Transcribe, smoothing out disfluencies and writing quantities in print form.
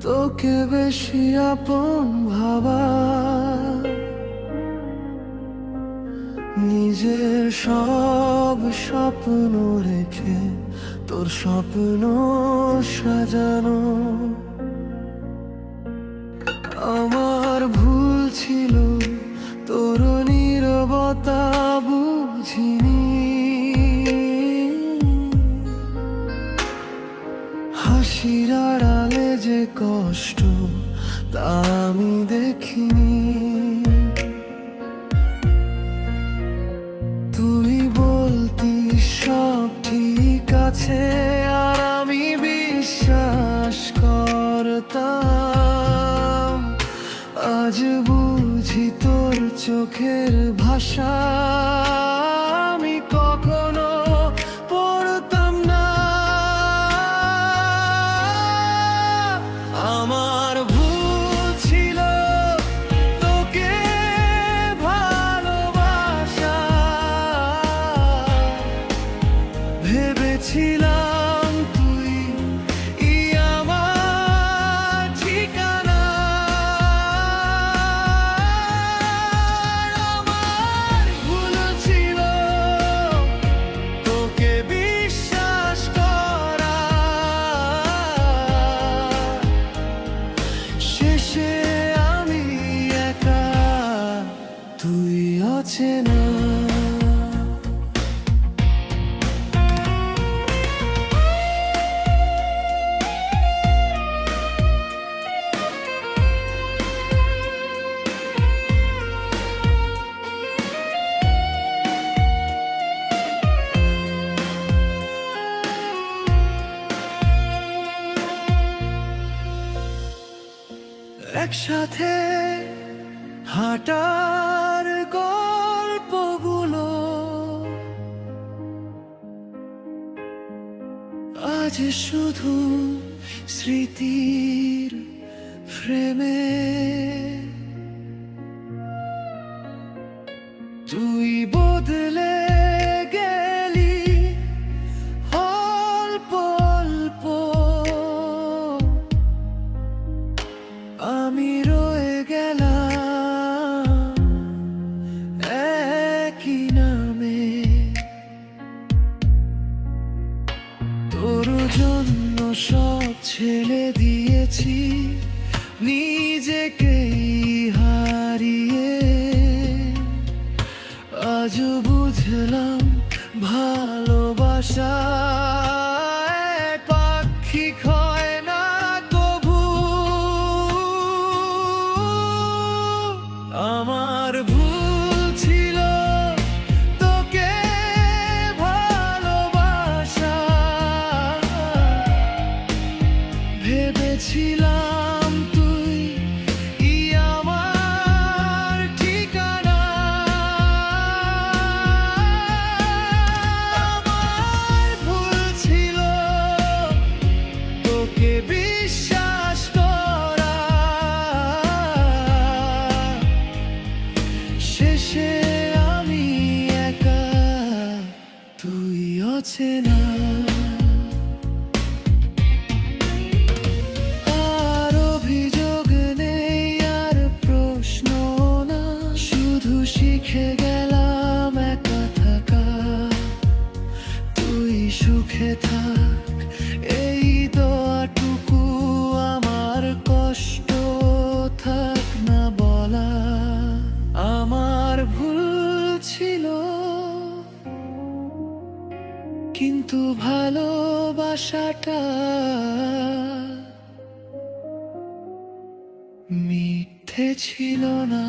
তোকে বেশি আপন ভাবা, নিজের সব স্বপ্ন রেখে তোর স্বপ্ন সাজানো। আমার ভুল ছিল তোর নীরবতা বুঝিনি, হাসির আড়ালে যে কষ্ট তা আমি দেখিনি। তুই বলতি সব ঠিক আছে আর আমি বিশ্বাস করতাম, আজ বুঝি তোর চোখের ভাষা আমি কখনো পড়তাম না। আমার ভুল ছিল তোকে ভালোবাসা, ভেবেছিলাম তুই আমার ঠিকানা। আমার ভুল ছিল তোকে বিশ্বাস করা, শেষে আমি একা তুই অচেনা। একসাথে হাঁটার গল্পগুলো আজ শুধু স্মৃতির ফ্রেমে। তুই বদলে গেলি অল্প অল্প, আমি রয়ে গেলাম একই নামে। তোর জন্য সব ছেড়ে দিয়েছি নিজেকেই হারিয়ে, আজ বুঝলাম ভালোবাসা পাক্ষিক হয় না কভু। আমার ভুল ছিল তোকে ভালোবাসা, ভেবেছিলাম তুই আমার ঠিকানা। আমার ভুল ছিল তোকে বিশ্বাস করা, শেষে আমি একা তুই অচেনা। আর অভিযোগ নেই আর প্রশ্ন না, শুধু শিখে গেলাম একা থাকা। তুই সুখে থাক এই দোয়াটুকু আমার, কষ্ট থাক না বলা। আমার ভুল ছিল কিন্তু ভালোবাসাটা মিথ্যে ছিল না।